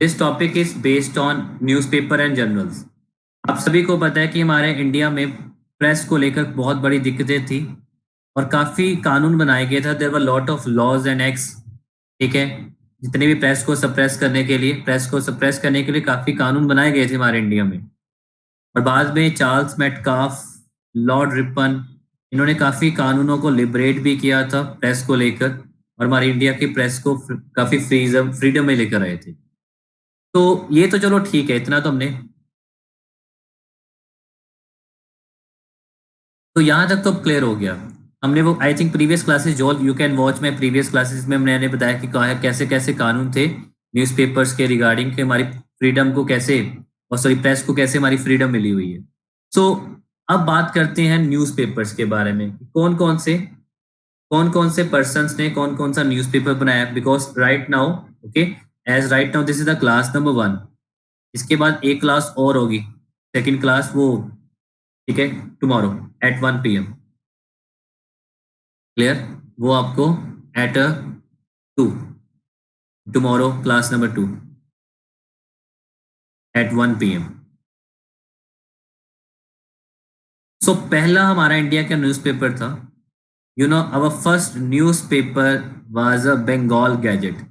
This topic is based on newspaper and journals. आप सभी को पता है कि हमारे इंडिया में प्रेस को लेकर बहुत बड़ी दिक्कतें थी और काफ़ी कानून बनाए गए थे। There were lot of laws and acts. ठीक है, जितने भी प्रेस को सप्रेस करने के लिए काफ़ी कानून बनाए गए थे हमारे इंडिया में। और बाद में चार्ल्स मेटकाफ, लॉर्ड रिपन, इन्होंने काफ़ी कानूनों को लिबरेट भी किया था प्रेस को लेकर, और हमारी इंडिया की प्रेस को काफ़ी फ्रीडम फ्रीडम में लेकर आए थे। तो ये तो चलो ठीक है, इतना तो हमने, तो यहाँ तक तो क्लियर हो गया। हमने वो आई थिंक प्रीवियस क्लासेस, जो you can watch my previous classes में मैंने बताया कि कैसे कैसे कानून थे न्यूज़पेपर्स के रिगार्डिंग, के हमारी फ्रीडम को कैसे, और सॉरी प्रेस को कैसे हमारी फ्रीडम मिली हुई है। सो अब बात करते हैं न्यूज़पेपर्स के बारे में। कौन कौन से पर्सन्स ने कौन कौन सा न्यूज़पेपर बनाया, because right now, okay, as right now this is the class number 1। इसके बाद एक क्लास और होगी, सेकंड क्लास वो, ठीक है, टुमारो एट 1 p.m। क्लियर? वो आपको at 2, tomorrow class number 2 at 1 p.m। सो पहला हमारा इंडिया का न्यूज़पेपर था, you know, our first newspaper was a Bengal gazette.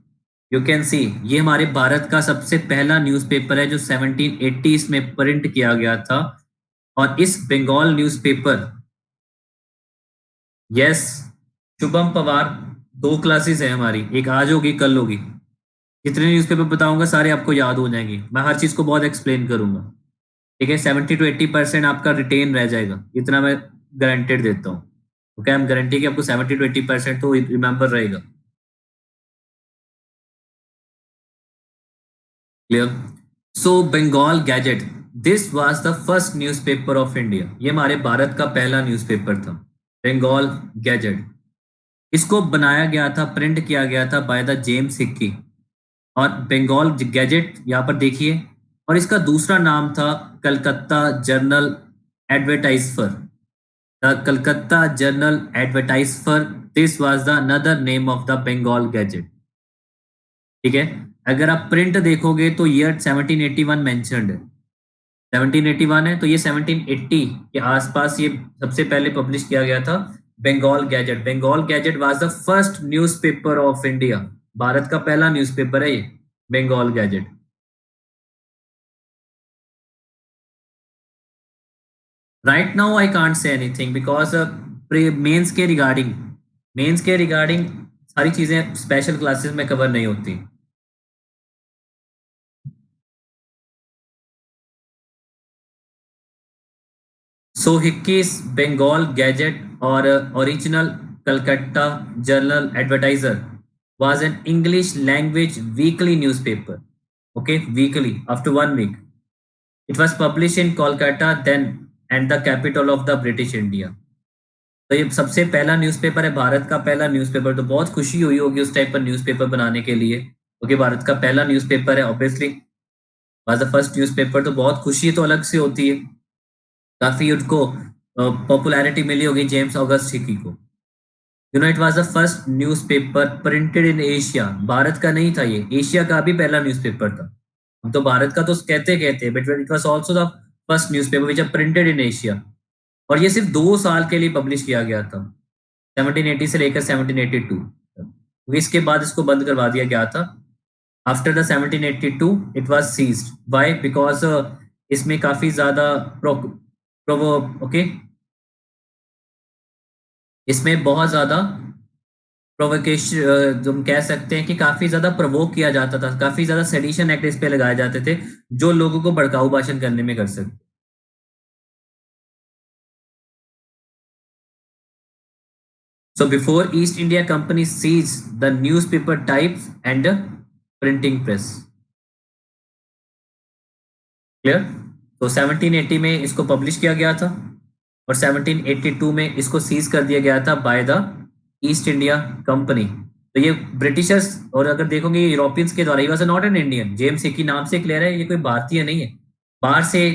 You can see, ये हमारे भारत का सबसे पहला न्यूज़पेपर है जो 1780s में प्रिंट किया गया था। और इस Bengal newspaper, yes, Shubham Pawar, 2 classes है हमारी, एक आज होगी कल होगी। जितने न्यूज़पेपर बताऊंगा सारे आपको याद हो जाएंगे, मैं हर चीज़ को बहुत एक्सप्लेन करूंगा। ठीक है, 70 to 80% आपका रिटेन रह जाएगा, इतना मैं गारंटेड देता हूँ। ओके, आई एम गारंटी कि आपको 70 to 80% तो रिमेंबर रहेगा। Clear? So Bengal gazette, this was the first newspaper of India. ये हमारे भारत का पहला न्यूज़पेपर था, बंगाल गैजेट। इसको बनाया गया था, प्रिंट किया गया था बाय द जेम्स हिक्की। और बंगाल गैजेट यहाँ पर देखिए, और इसका दूसरा नाम था Calcutta journal advertiser. The Calcutta journal advertiser, this was the another name of the Bengal gazette. ठीक है, अगर आप प्रिंट देखोगे तो ईयर 1781 मेंशन्ड है। 1781 है, तो ये 1780 के आसपास ये सबसे पहले पब्लिश किया गया था। Bengal gadget, Bengal gadget was the first newspaper of India. Bharat का पहला न्यूज़पेपर है ये, Bengal gadget. Right now I can't say anything because mains के रिगार्डिंग, मेंस के रिगार्डिंग सारी चीजें स्पेशल क्लासेस में कवर नहीं होती। सो हिक्कीस बंगाल गैजेट और original Calcutta journal advertiser was an English language weekly newspaper. Okay, weekly after 1 week. It was published in Kolkata then and the capital of the British India. तो ये सबसे पहला newspaper है, भारत का पहला न्यूज़पेपर। तो बहुत खुशी हुई होगी उस टाइप पर न्यूज़पेपर बनाने के लिए, क्योंकि भारत का पहला न्यूज़पेपर है, obviously was the first newspaper. तो बहुत खुशी तो अलग से होती है। काफी उसको पॉपुलैरिटी मिली होगी जेम्स ऑगस्ट हिकी को। You know, it was the first newspaper printed in Asia. Bharat का नहीं था ये, एशिया का भी पहला न्यूज़पेपर था। हम तो भारत का तो कहते कहते, but it was also the first newspaper which are printed in Asia. और ये सिर्फ 2 साल के लिए पब्लिश किया गया था, 1780 से लेकर 1782। इसके बाद इसको बंद करवा दिया गया था। After the 1782 it was seized. Why? Because इसमें काफी ज्यादा प्रोवो ओके, इसमें बहुत ज्यादा प्रोवोकेशन, जो हम कह सकते हैं कि काफी ज्यादा प्रोवोक किया जाता था, काफी ज्यादा सेडिशन एक्ट इस पे लगाए जाते थे, जो लोगों को भड़काऊ भाषण करने में कर सकते। So before East India Company seized the newspaper types and the printing press. Clear? तो 1780 में इसको पब्लिश किया गया था और 1782 में इसको सीज कर दिया गया था by the east India company. तो ये ब्रिटिशर्स, और अगर देखोगे ये यूरोपियंस के द्वारा, he was not an Indian. James Hicky नाम से क्लियर है, ये कोई भारतीय नहीं है। बाहर से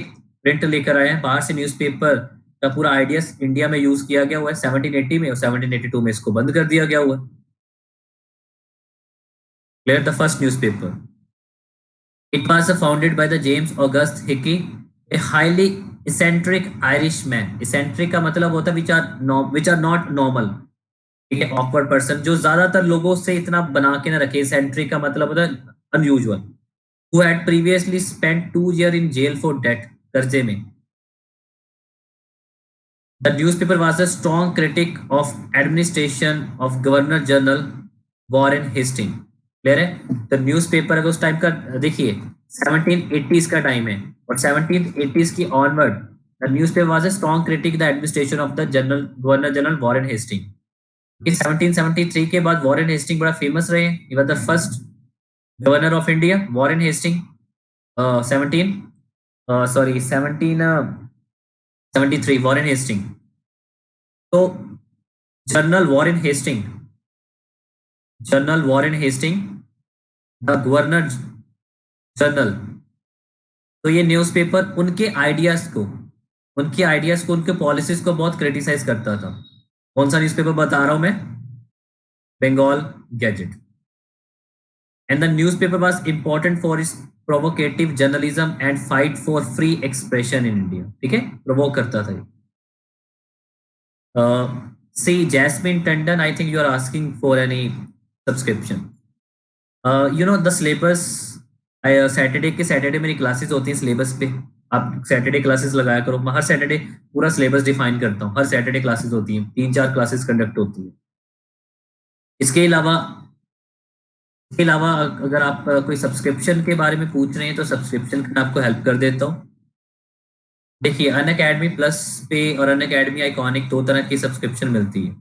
प्रिंट लेकर आए हैं, बाहर से न्यूज़पेपर का पूरा आइडिया इंडिया में यूज किया गया हुआ है 1780 में, और 1782 में इसको बंद कर दिया गया हुआ है। Clear? The first newspaper. It was founded by the James August Hickey, a highly eccentric Irishman. Eccentric का मतलब होता है which are not normal. ठीक है, awkward person जो ज्यादातर लोगों से इतना बना के ना रखे. Eccentric का मतलब होता है unusual. Who had previously spent 2 years in jail for debt, कर्जे में. The newspaper was a strong critic of administration of Governor General Warren Hastings. Clear है. तो न्यूज़पेपर अगर उस टाइम का देखिए 1780s का टाइम है और 1780s की onward the newspaper was a strong critic the administration of the governor general Warren Hasting. कि 1773 के बाद वॉरेन हेस्टिंग बड़ा फेमस रहे. He was the first governor of India. Warren Hasting 1773 Warren Hasting. तो general Warren Hasting the governor general. तो ये newspaper उनके ideas को उनके पॉलिसीज को बहुत क्रिटिसाइज करता था. कौन सा न्यूज़पेपर बता रहा हूं मैं? Bengal gadget. And the newspaper was important for its provocative journalism and fight for free expression in India. ठीक है, प्रोवोक करता था. See, Jasmine Tandon, I think you are asking for any subscription. The syllabus. Saturday मेरी classes होती हैं syllabus पे. आप Saturday classes लगाया करो. मैं हर सैटरडे पूरा सिलेबस डिफाइन करता हूँ. हर सैटरडे क्लासेस होती हैं, 3-4 क्लासेस कंडक्ट होती है. इसके अलावा अगर आप कोई सब्सक्रिप्शन के बारे में पूछ रहे हैं तो सब्सक्रिप्शन मैं आपको हेल्प कर देता हूँ. देखिए, अनअकैडमी प्लस पे और अनअकैडमी आइकॉनिक 2 तरह की सब्सक्रिप्शन मिलती है,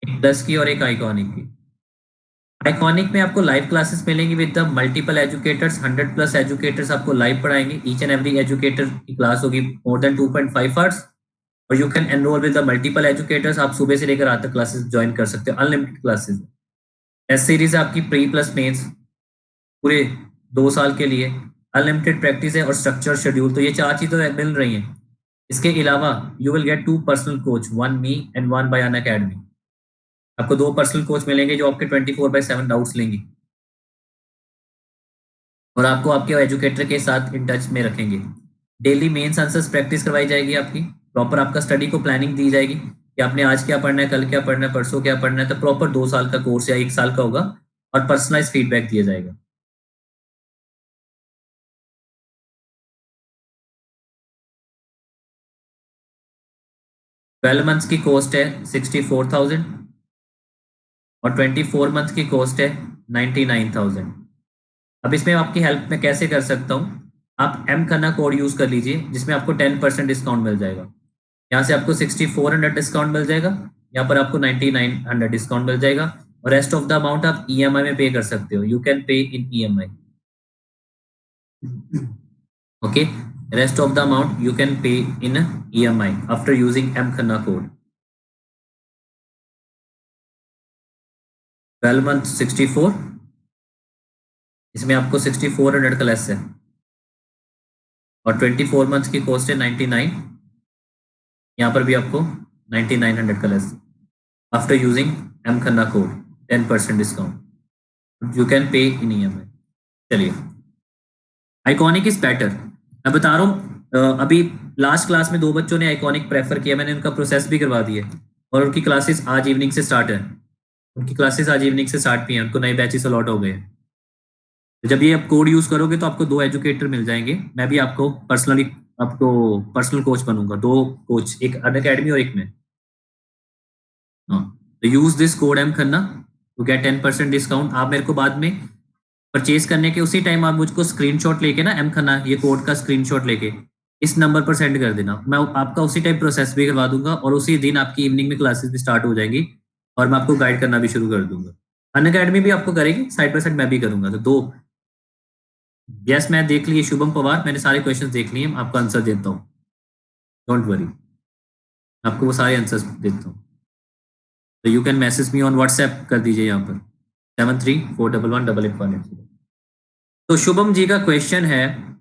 एक प्लस की और एक आइकॉनिक की. आइकॉनिक में आपको लाइव क्लासेस मिलेंगी with the multiple educators. 100+ educators आपको लाइव पढ़ाएंगे. ईच एंड एवरी एजुकेटर की क्लास होगी मोर देन 2.5 आवर्स. और you can enrol with the multiple educators. आप सुबह से लेकर रात तक क्लासेस ज्वाइन कर सकते हो, अनलिमिटेड क्लासेस. एस सीरीज आपकी प्री प्लस मेंस पूरे 2 साल के लिए. अनलिमिटेड प्रैक्टिस है और स्ट्रक्चर शेड्यूल. तो ये 4 चीजें मिल रही हैं. इसके अलावा you will get 2 personal coach, 1 me and 1 bye Unacademy. आपको 2 पर्सनल कोच मिलेंगे जो आपके 24/7 डाउट्स लेंगे और आपको आपके एजुकेटर के साथ इन टच में रखेंगे. डेली मेंस आंसर्स प्रैक्टिस करवाई जाएगी आपकी. प्रॉपर आपका स्टडी को प्लानिंग दी जाएगी कि आपने आज क्या पढ़ना है, कल क्या पढ़ना है, परसों क्या पढ़ना है. तो प्रॉपर 2 साल का कोर्स या 1 साल का होगा और पर्सनलाइज फीडबैक दिया जाएगा. 12 मंथ्स की कॉस्ट है 64,000 और 24 मंथ की कॉस्ट है 99,000. अब इसमें आपकी हेल्प में कैसे कर सकता हूँ. आप एम खन्ना कोड यूज कर लीजिए जिसमें आपको 10% डिस्काउंट मिल जाएगा. यहाँ से आपको 6400 डिस्काउंट मिल जाएगा, यहाँ पर आपको 9900 डिस्काउंट मिल जाएगा और रेस्ट ऑफ द अमाउंट आप ईएमआई में पे कर सकते हो. You can pay in EMI. Okay, rest of the amount you can pay in EMI after using M Khanna code. 12 month 64, इसमें आपको 6400 का लेस है और 24 मंथ की कॉस्ट है 99. यहाँ पर भी आपको 9900 का less after using M Khanna code, 10% discount. You can pay in EMI. चलिए, आइकॉनिक इज बेटर. मैं बता रहा हूँ, अभी लास्ट क्लास में 2 बच्चों ने आइकॉनिक प्रेफर किया. मैंने उनका प्रोसेस भी करवा दिया और उनकी क्लासेस आज इवनिंग से स्टार्ट है. भी हैं. उनको नए बैचेस अलॉट हो गए. तो जब ये आप कोड यूज करोगे तो आपको 2 एजुकेटर मिल जाएंगे. मैं भी आपको पर्सनल कोच बनूंगा. 2 कोच, एक अनअकैडमी और एक में. तो use this code M Khanna to get 10% discount. आप मेरे को बाद में परचेज करने के उसी टाइम आप मुझको स्क्रीनशॉट लेके ना एम खन्ना ये कोड का स्क्रीनशॉट लेके इस नंबर पर सेंड कर देना. मैं आपका उसी टाइम प्रोसेस भी करवा दूंगा और उसी दिन आपकी इवनिंग में क्लासेस भी स्टार्ट हो जाएंगी और मैं आपको गाइड करना भी शुरू कर दूंगा. अनअकैडमी भी आपको करेगी, साइड बाय साइड मैं भी करूंगा. तो 2 यस मैं देख लिए. शुभम पवार, मैंने सारे क्वेश्चन देख लिए. आपका आंसर देता हूँ, डोंट वरी, आपको वो सारे आंसर्स देता हूँ. तो you can message me on WhatsApp कर दीजिए यहाँ पर 7341118818. तो शुभम जी का क्वेश्चन है,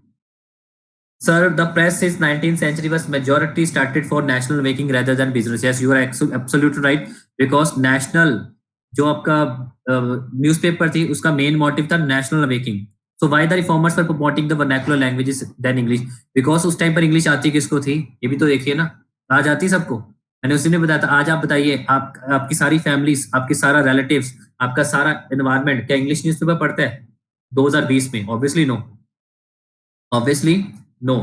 sir the press is 19th century was majority started for national making rather than business. Yes, you are absolutely right because national जो आपका न्यूज़पेपर थी उसका मेन मोटिव था national making. So why the reformers were promoting the vernacular languages than English? Because उस time पर English आती किसको थी? ये भी तो देखिए ना, आज आती सबको। मैंने उसी ने बताया था। आज आप बताइए, आप आपकी सारी फैमिलीज, आपके सारा रिलेटिव्स, आपका सारा एनवायरमेंट क्या इंग्लिश न्यूज़पेपर पढ़ता है 2020 में? Obviously no, obviously no.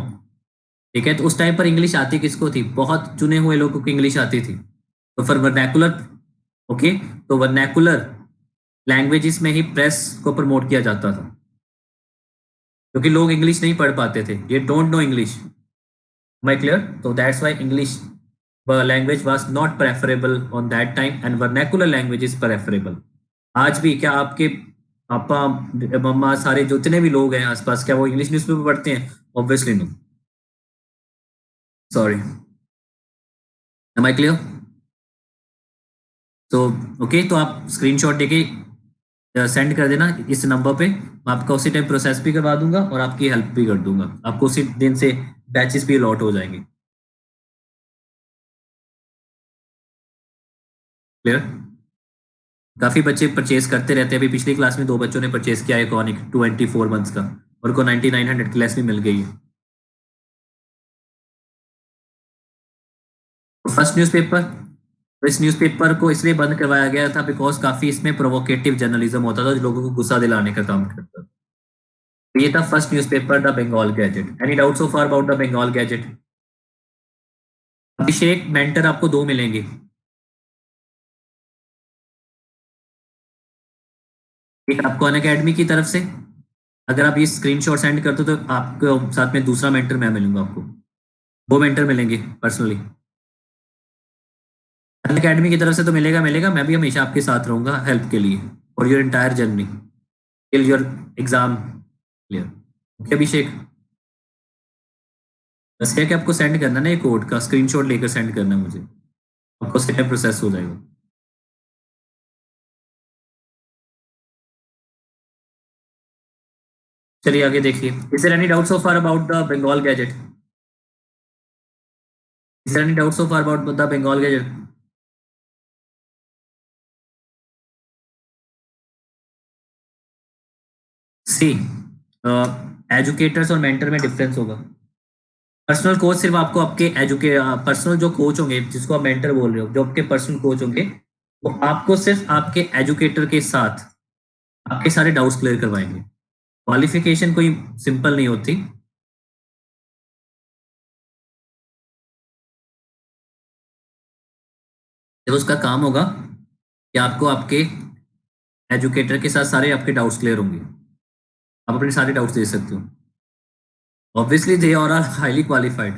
ठीक है, तो उस टाइम पर इंग्लिश आती किसको थी? बहुत चुने हुए लोगों को इंग्लिश आती थी। तो फिर वर्नैकुलर, ओके, तो वर्नैकुलर लैंग्वेजेस में ही प्रेस को प्रमोट किया जाता था, क्योंकि लोग इंग्लिश नहीं पढ़ पाते थे, ये don't know English. Am I clear? So that's why English language was not preferable on that time and vernacular language is preferable. आज भी क्या आपके पापा, मम्मा, सारे जितने भी लोग हैं आसपास, क्या वो इंग्लिश न्यूज़पेपर पढ़ते हैं? Obviously no. Sorry, am I clear? तो ओके, तो आप स्क्रीनशॉट लेके सेंड कर देना इस नंबर पे। मैं आपका उसी टाइम प्रोसेस भी करवा दूंगा और आपकी हेल्प भी कर दूंगा। आपको उसी दिन से बैचेस भी अलॉट हो जाएंगे। क्लियर? काफी बच्चे परचेज करते रहते हैं। अभी पिछली क्लास में 2 बच्चों ने परचेज किया है कॉनिक 24 मंथ्स का, और को 9900 की लेस भी मिल गई है। फर्स्ट न्यूज़पेपर, तो इस न्यूज़पेपर को इसलिए बंद करवाया गया था बिकॉज काफी इसमें प्रोवोकेटिव जर्नलिज्म होता था, जो लोगों को गुस्सा दिलाने का काम करता था। तो ये था first newspaper, the Bengal gadget. Any doubt so far about the Bengal gadget? Abhishek mentor आपको 2 मिलेंगे। एक आपको अनअकैडमी की तरफ से, अगर आप ये स्क्रीनशॉट सेंड करते हो तो आपको साथ में दूसरा मेंटर मैं मिलूंगा आपको। 2 मेंटर मिलेंगे पर्सनली। अनअकैडमी की तरफ से तो मिलेगा मिलेगा, मैं भी हमेशा आपके साथ रहूंगा हेल्प के लिए for your entire journey till your exam clear. Okay Abhishek, बस क्या कि आपको सेंड करना ना, ये कोड का स्क्रीनशॉट लेकर सेंड करना मुझे, आपको सेट प्रोसेस हो जाएगा। चलिए आगे देखिए। Is there any doubt so far about the Bengal gadget? Is there any doubt so far about the Bengal gadget? See, educators और मेंटर में डिफरेंस होगा। पर्सनल कोच सिर्फ आपको आपके पर्सनल जो कोच होंगे, जिसको आप मेंटर बोल रहे हो, जो आपके पर्सनल कोच होंगे, वो आपको सिर्फ आपके एजुकेटर के साथ आपके सारे डाउट्स क्लियर करवाएंगे। क्वालिफिकेशन कोई सिंपल नहीं होती। जब उसका काम होगा कि आपको आपके एजुकेटर के साथ सारे आपके डाउट्स क्लियर होंगे, आप अपने सारे डाउट्स दे सकते हो। ऑब्वियसली दे और are highly qualified.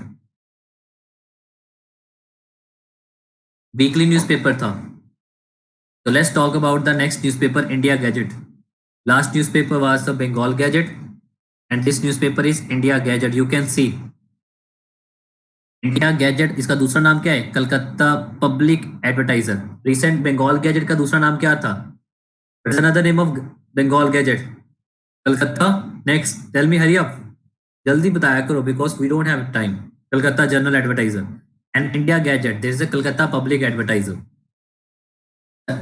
Weekly newspaper था। So let's talk about the next newspaper, India Gadget. Last newspaper was the Bengal Gadget, and this newspaper is India Gadget. You can see India Gadget, इसका दूसरा नाम क्या है? Calcutta public advertiser. Recent Bengal gadget का दूसरा नाम क्या था? What is another name of Bengal Gadget? Calcutta. Next, tell me, hurry up, जल्दी बताया करो because we don't have time. Calcutta journal advertiser and India gadget, this is a Calcutta public advertiser.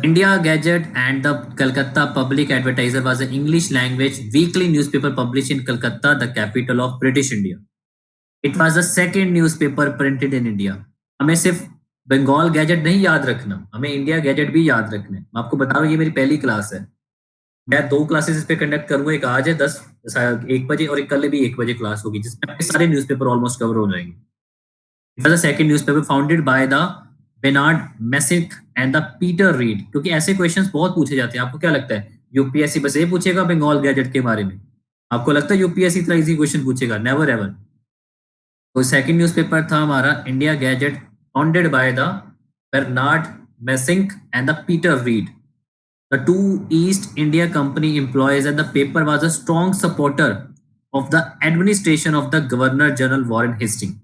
India Gadget and the Calcutta Public Advertiser was an English language weekly newspaper published in Calcutta, the capital of British India. It was the second newspaper printed in India. हमें सिर्फ Bengal gadget नहीं याद रखना, हमें India gadget भी याद रखना है। मैं आपको बता रहा हूँ, ये मेरी पहली क्लास है। मैं 2 क्लासेस इस पे कंडक्ट करूंगा, एक आज है 1 बजे और एक कल भी 1 बजे क्लास होगी, जिसमें आपके सारे न्यूज़पेपर ऑलमोस्ट कवर हो जाएंगे। It was the second newspaper founded by the Bernard mesic and the Peter read. क्योंकि ऐसे क्वेश्चंस बहुत पूछे जाते हैं। आपको क्या लगता है यूपीएससी बस ये पूछेगा बंगाल गैजेट के बारे में? आपको लगता है यूपीएससी इतना इजी क्वेश्चन पूछेगा? Never ever. तो सेकंड न्यूज़पेपर था हमारा India gadget, founded by the Bernard mesic and the Peter read. The two East India Company employees and the paper was a strong supporter of the administration of the Governor General Warren Hastings.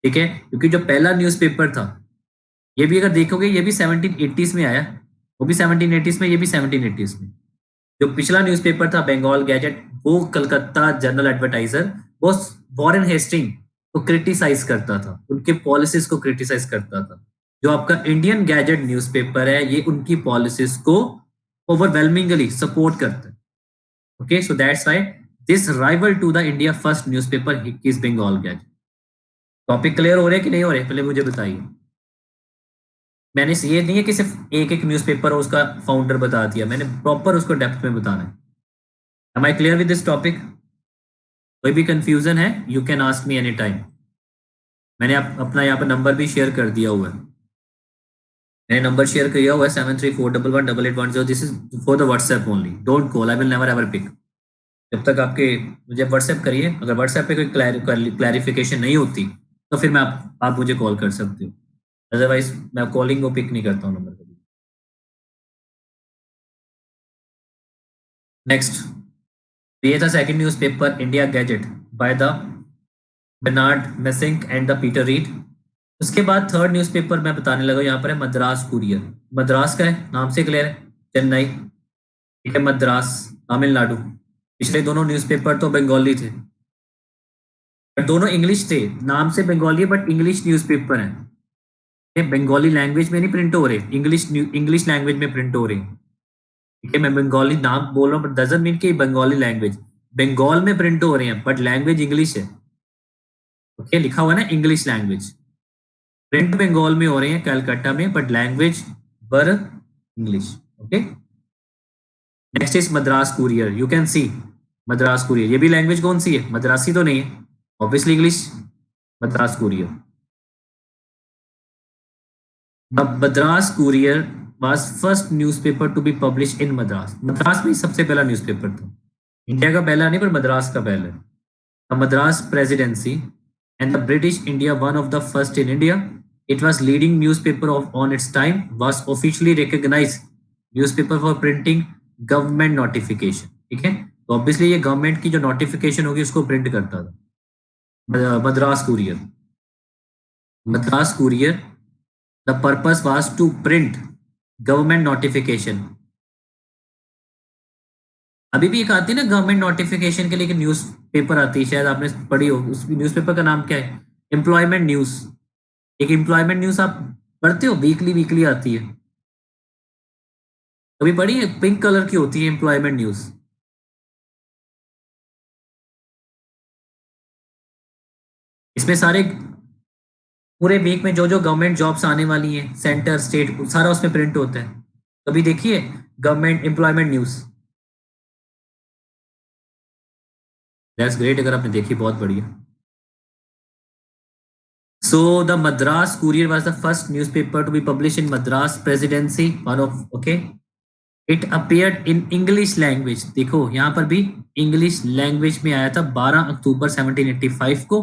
ठीक है, क्योंकि जो पहला newspaper था, ये भी अगर देखोगे ये भी 1780s में आया, वो भी 1780s में, ये भी 1780s में। जो पिछला न्यूज़पेपर था बंगाल गैजेट, वो कलकत्ता जर्नल एडवर्टाइजर, वो वॉरेन हेस्टिंग को क्रिटिसाइज करता था, उनके पॉलिसीज को क्रिटिसाइज करता था। जो आपका इंडियन गैजेट न्यूज़पेपर है, ये उनकी पॉलिसीज को ओवरवेलमिंगली सपोर्ट करता है। Okay, so that's why this rival to the India first newspaper Hicky's Bengal gadget. Topic clear हो रहे हैं कि नहीं हो रहे, पहले मुझे बताइए। मैंने ये नहीं है कि सिर्फ एक एक न्यूज़पेपर और उसका फाउंडर बता दिया, मैंने प्रॉपर उसको डेप्थ में बताना है। Am I clear with this topic? कोई भी कंफ्यूजन है you can ask me any time. मैंने अपना यहाँ पर नंबर भी शेयर कर दिया हुआ है, मैंने नंबर शेयर किया हुआ है 7341118810। This is for the WhatsApp only, don't call, I will never ever pick. जब तक आपके मुझे व्हाट्सएप करिए, अगर व्हाट्सएप पे कोई क्लैरिफिकेशन नहीं होती तो फिर मैं आप मुझे कॉल कर सकते हो, अदरवाइज मैं कॉलिंग को पिक नहीं करता हूँ नंबर कभी। नेक्स्ट, ये था second newspaper India Gazette by the Bernard Messink and the Peter Reed. उसके बाद थर्ड न्यूज़पेपर मैं बताने लगा, यहाँ पर है मद्रास कुरियर। मद्रास का है, नाम से क्लियर है, चेन्नई, ठीक है, मद्रास तमिलनाडु। पिछले दोनों न्यूज़पेपर तो बंगाली थे, बट दोनों इंग्लिश थे, नाम से बंगाली है बट इंग्लिश न्यूज़पेपर है। ये बंगाली लैंग्वेज में नहीं प्रिंट हो रहे, इंग्लिश लैंग्वेज में प्रिंट हो रहे हैं। ठीक है, मैं बंगाली नाम बोल रहा हूँ बट डजंट मीन कि बंगाली लैंग्वेज, बंगाल में प्रिंट हो रहे हैं बट लैंग्वेज इंग्लिश है। ओके, लिखा हुआ है ना इंग्लिश लैंग्वेज, प्रिंट बंगाल में हो रहे हैं कलकत्ता में but language were English. Okay, next is Madras courier, you can C Madras courier, ये भी लैंग्वेज कौन सी है, मद्रासी तो नहीं है, obviously English. Madras courier, the Madras courier was first newspaper to be published in Madras. Madras में सबसे पहला न्यूज़पेपर था, इंडिया का पहला नहीं पर मद्रास का पहला। The Madras presidency and the British India, one of the first in India. It was leading newspaper of on its time, was officially recognized newspaper for printing government notification। ठीक है, तो ऑब्वियसली ये गवर्नमेंट की जो नोटिफिकेशन होगी उसको print करता था। Madras courier, Madras courier, the purpose was to print government notification. अभी भी एक आती है ना गवर्नमेंट नोटिफिकेशन के लिए न्यूज पेपर आती है, शायद आपने पढ़ी हो, उस न्यूज़पेपर का नाम क्या है, एम्प्लॉयमेंट न्यूज। एक एम्प्लॉयमेंट न्यूज आप पढ़ते हो, वीकली वीकली आती है, कभी पढ़ी है, पिंक कलर की होती है एम्प्लॉयमेंट न्यूज। इसमें सारे पूरे वीक में जो जो गवर्नमेंट जॉब्स आने वाली हैं, सेंटर स्टेट सारा उसमें प्रिंट होता है। कभी देखिए government employment news, that's great, अगर आपने देखी बहुत बढ़िया। So the Madras Courier was the first newspaper to be published in Madras Presidency, one of, okay, it appeared in English language। देखो यहाँ पर भी इंग्लिश लैंग्वेज में आया था 12 अक्टूबर 1785 को,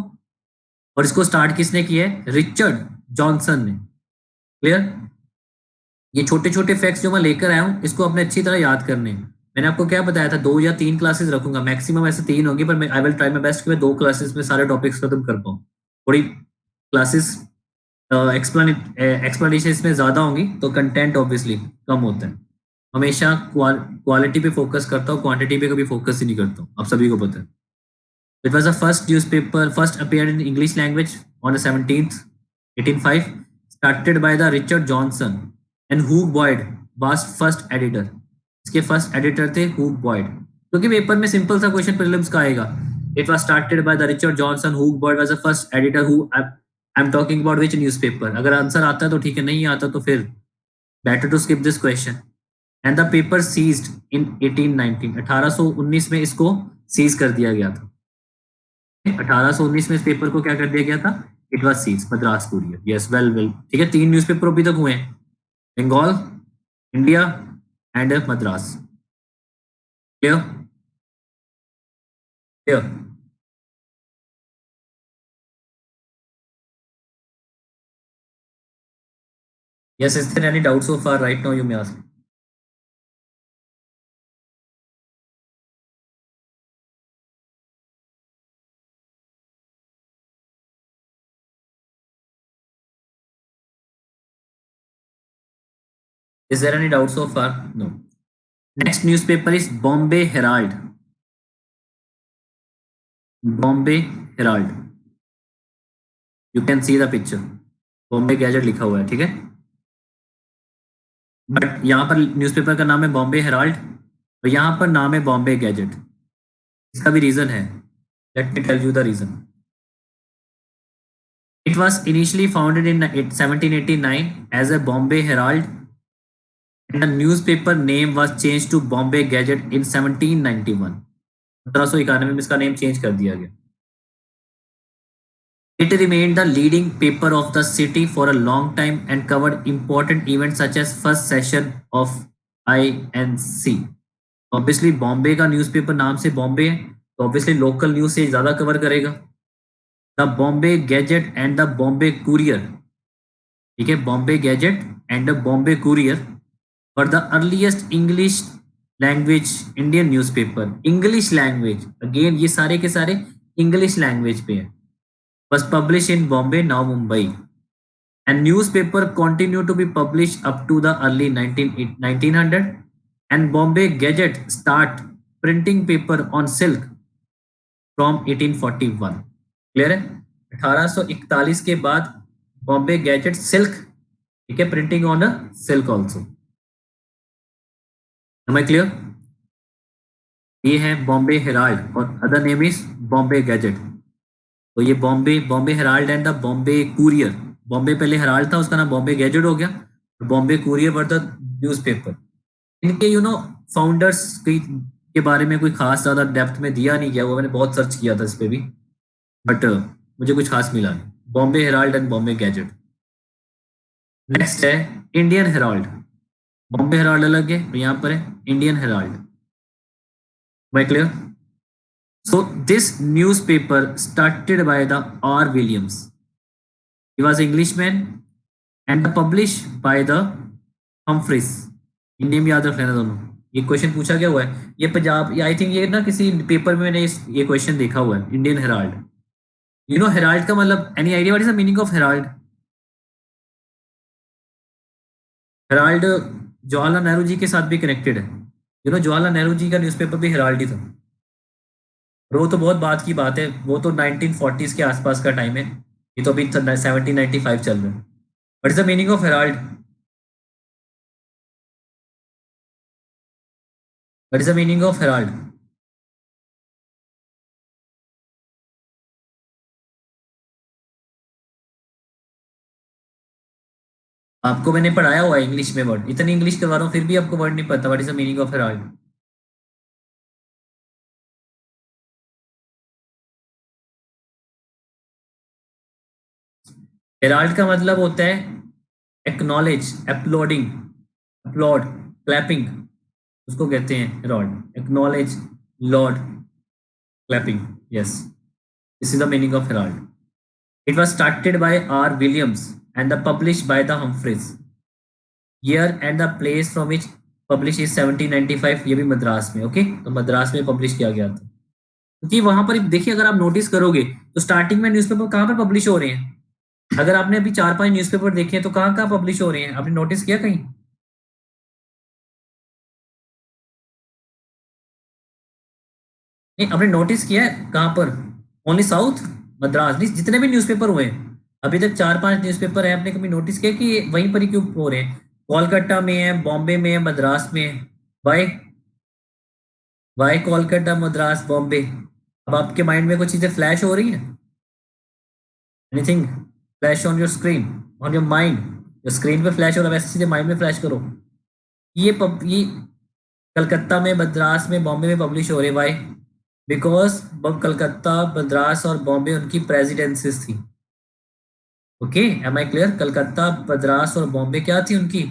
और इसको स्टार्ट किसने किया है, रिचर्ड जॉनसन ने। क्लियर, ये छोटे छोटे फैक्ट्स जो मैं लेकर आया हूँ इसको अपने अच्छी तरह याद करने हैं। मैंने आपको क्या बताया था, 2 या 3 क्लासेस रखूंगा, मैक्सिमम ऐसे 3 होंगी, पर I will try my best कि मैं 2 क्लासेस में सारे टॉपिक्स खत्म कर पाऊँ। थोड़ी क्लासेस एक्सप्लेनेशन इसमें ज़्यादा होंगी तो कंटेंट ऑब्वियसली कम होता है। हमेशा क्वालिटी पे फोकस करता हूँ, क्वांटिटी पे कभी फोकस ही नहीं करता हूँ, आप सभी को पता है। It was the first newspaper, first appeared in English language on 17th 1805, started by the Richard Johnson and Hugh Boyd was first editor. इसके फर्स्ट एडिटर थे हुग बॉयड, क्योंकि पेपर में सिंपल सा क्वेश्चन प्रीलिम्स का आएगा। It was started by the Richard Johnson, Hugh Boyd was the first editor, who I am talking about which newspaper. अगर answer आता है तो ठीक है, नहीं आता तो फिर better to skip this question. And the paper ceased in 1819, 1819 में इसको सीज कर दिया गया था। 1819 में इस पेपर को क्या कर दिया गया था, it was seize, Madras courier. Yes, well well, ठीक है, 3 न्यूज़पेपर अभी तक हुए हैं, Bengal, India and Madras. Clear, clear. Yes, is there any doubt so far? Right now, you may ask. Is there any doubt so far? No. Next newspaper is Bombay Herald. Bombay Herald. You can see the picture. Bombay Gazette लिखा हुआ है, ठीक है, but यहाँ पर newspaper का नाम है बॉम्बे हेराल्ड और यहाँ पर नाम है बॉम्बे गैजेट। इसका भी रीजन है. Let me tell you the reason. It was initially founded in 1789 as a Bombay Herald, and the newspaper name was changed to Bombay Gazette in 1791. 1791 में इसका नेम चेंज कर दिया गया. It remained the leading paper of the city for a long time and covered important events such as first session of INC. Obviously Bombay का newspaper नाम से बॉम्बे है, तो ऑब्वियसली लोकल न्यूज़ से ज़्यादा कवर करेगा. The Bombay gadget and the Bombay courier, ठीक है, Bombay gadget and the Bombay courier were the earliest English language Indian newspaper. English language, again ये सारे के सारे इंग्लिश लैंग्वेज पे है. Was published in Bombay, now Mumbai. And newspaper continued to be published up to the early 1900, and Bombay Gazette start printing paper on silk from 1841. Clear है? 1841 के बाद Bombay Gazette silk, ठीक है, printing on a silk also. Am I clear? ये है Bombay Herald और other name is Bombay gadget. तो ये Bombay Herald and the Bombay courier. Bombay पहले हेराल्ड था, उसका नाम बॉम्बे गैजेट हो गया. Bombay courier were the newspaper. इनके फाउंडर्स के बारे में कोई खास ज़्यादा डेप्थ में दिया नहीं गया, वो मैंने बहुत सर्च किया था इस पे भी, बट मुझे कुछ खास मिला नहीं. Bombay Herald and Bombay gadget. Next है इंडियन हेराल्ड. बॉम्बे हेराल्ड अलग है, यहाँ पर है Indian Herald. My clear? So this newspaper started by the R. Williams. He was Englishman and published by the Humphreys. In name याद रख लेना दोनों. ये क्वेश्चन पूछा गया हुआ है, ये पंजाब, आई थिंक ये ना किसी पेपर में मैंने ये क्वेश्चन देखा हुआ है. Indian Herald. You know herald का मतलब, any idea what is the meaning of herald? Herald Jawaharlal Nehru ji के साथ भी कनेक्टेड है. जवाहरलाल नेहरू जी का न्यूज़पेपर भी हेराल्ड ही था. वो तो बहुत बात की बात है, वो तो 1940s के आसपास का टाइम है. ये तो अभी 1795 चल रहा है. What is the meaning of Herald? What is the meaning of Herald? आपको मैंने पढ़ाया हुआ है इंग्लिश में वर्ड, इतनी इंग्लिश करवा रहा हूँ फिर भी आपको वर्ड नहीं पता. What is the meaning of herald? Herald का मतलब होता है एक्नॉलेज, अपलोडिंग, अपलॉड, क्लैपिंग, उसको कहते हैं herald. Acknowledge, lord, clapping. Yes, this is the meaning of herald. It was started by R Williams and the published by the Humphreys. Year and the place from which publish is 1795. ये भी मद्रास में. Okay, तो मद्रास में publish किया गया था. क्योंकि वहां पर देखिए, अगर आप नोटिस करोगे तो स्टार्टिंग में न्यूज़पेपर कहाँ पर पब्लिश हो रहे हैं. अगर आपने अभी 4-5 न्यूज़पेपर देखे हैं तो कहाँ कहाँ पब्लिश हो रहे हैं, आपने नोटिस किया कहीं? नहीं, आपने नोटिस किया है कहाँ पर? ओनली साउथ, मद्रास नहीं, जितने भी न्यूज़पेपर हुए हैं अभी तक 4-5 न्यूज़पेपर है, आपने कभी नोटिस किया कि वहीं पर ही क्यों हो रहे हैं? कोलकाता में है, बॉम्बे में है, मद्रास में है. वाई? वाई कोलकाता, मद्रास, बॉम्बे? अब आपके माइंड में कुछ चीजें फ्लैश हो रही हैं? Anything flash on your screen, on your mind? जो स्क्रीन पे फ्लैश हो रहा है वैसे सीधे माइंड में फ्लैश करो. ये कलकत्ता में, मद्रास में, बॉम्बे में पब्लिश हो रहे. वाई? बिकॉज कलकत्ता, मद्रास और बॉम्बे उनकी प्रेसिडेंसीज थी. Okay, am I clear? Calcutta, Madras और बॉम्बे क्या थी? उनकी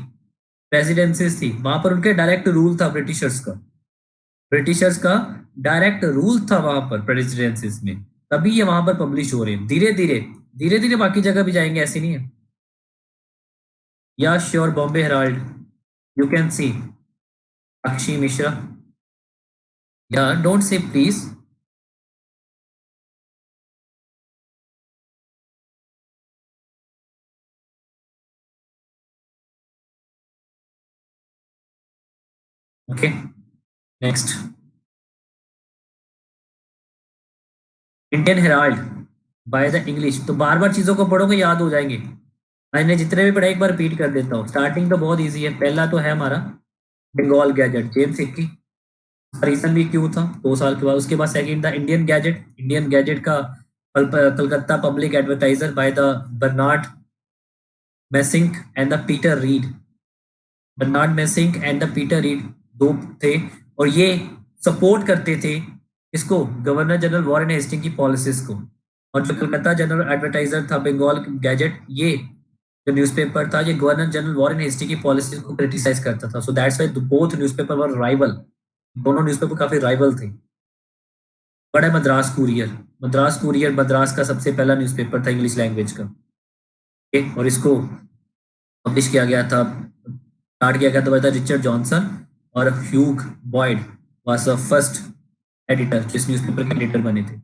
प्रेसिडेंसीज थी. वहां पर उनके डायरेक्ट रूल था ब्रिटिशर्स का. ब्रिटिशर्स का डायरेक्ट रूल था वहां पर प्रेसिडेंसीज में, तभी ये वहां पर पब्लिश हो रहे हैं. धीरे धीरे बाकी जगह भी जाएंगे, ऐसे नहीं है. Yeah sure, Bombay Herald, you can see. Akshi Mishra, yeah don't say please. Okay, next. Indian Herald by the English. तो बार बार चीजों को पढ़ोगे याद हो जाएंगे. मैंने जितने भी पढ़ा एक बार रिपीट कर देता हूँ. स्टार्टिंग तो बहुत इजी है. पहला तो है हमारा Bengal gadget, James Hicky. Reason भी क्यों था 2 साल के बाद? उसके बाद सेकंड था इंडियन गैजेट का Calcutta public advertiser by the Bernard Messink and the Peter Reed. Bernard Messink and the Peter Reed दो थे, और ये सपोर्ट करते थे इसको, गवर्नर जनरल वॉरेन हेस्टिंग की पॉलिसीज को। और जो कलकत्ता जनरल एडवर्टाइजर था बंगाल गैजेट, ये जो न्यूज़पेपर था, ये गवर्नर जनरल वॉरेन हेस्टिंग की पॉलिसीज को क्रिटिसाइज करता था। सो that's why both newspaper were rival. दोनों न्यूज़पेपर काफी राइवल थे। बड़ा मद्रास कुरियर, मद्रास का सबसे पहला न्यूज़पेपर था इंग्लिश लैंग्वेज का। और इसको पब्लिश किया गया था, स्टार्ट किया गया था बाय रिचर्ड जॉनसन, और Hugh Boyd was the first editor, जिस न्यूज़पेपर के एडिटर बने थे।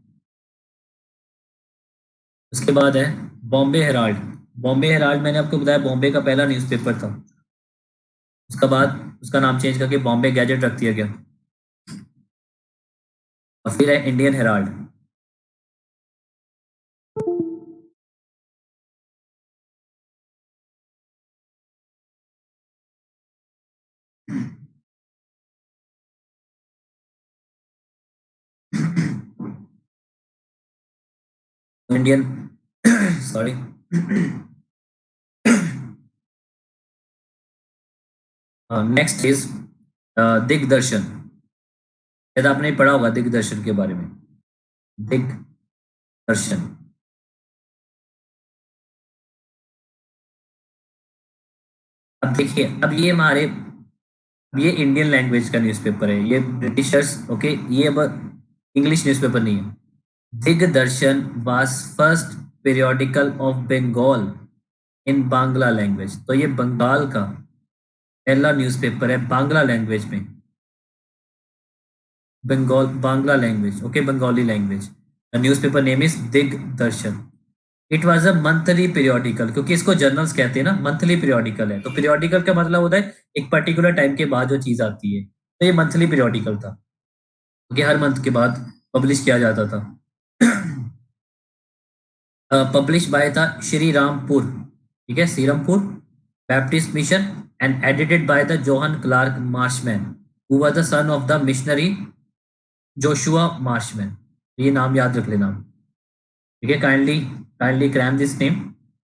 उसके बाद है बॉम्बे हेराल्ड। बॉम्बे हेराल्ड मैंने आपको बताया बॉम्बे का पहला न्यूज़पेपर था। उसका बाद उसका नाम चेंज करके बॉम्बे गैजेट रख दिया गया। और फिर है Indian Herald. Indian sorry next is दिग्दर्शन। शायद आपने पढ़ा होगा दिग्दर्शन के बारे में। दिग्दर्शन, अब देखिए, अब ये इंडियन लैंग्वेज का न्यूज़पेपर है, ये ब्रिटिशर्स, ओके, ये अब इंग्लिश न्यूज़पेपर नहीं है। Digdarshan was first periodical of Bengal in Bangla language. तो ये बंगाल का पहला न्यूज़पेपर है बांग्ला लैंग्वेज में। Bengal Bangla language, okay, Bengali language. The newspaper name is Digdarshan. It was a monthly periodical, क्योंकि इसको जर्नल्स कहते हैं ना, मंथली पीरियोडिकल है। तो पीरियोडिकल का मतलब होता है एक पर्टिकुलर टाइम के बाद जो चीज आती है। तो ये मंथली पीरियोडिकल था, क्योंकि हर मंथ के बाद पब्लिश किया जाता था। पब्लिश बाय था श्री रामपुर, ठीक है, Shrirampur Baptist mission, and edited by the John Clark Marshman, who was the son of the missionary Joshua Marshman. ये नाम याद रख लेना, ठीक है, kindly cram this name.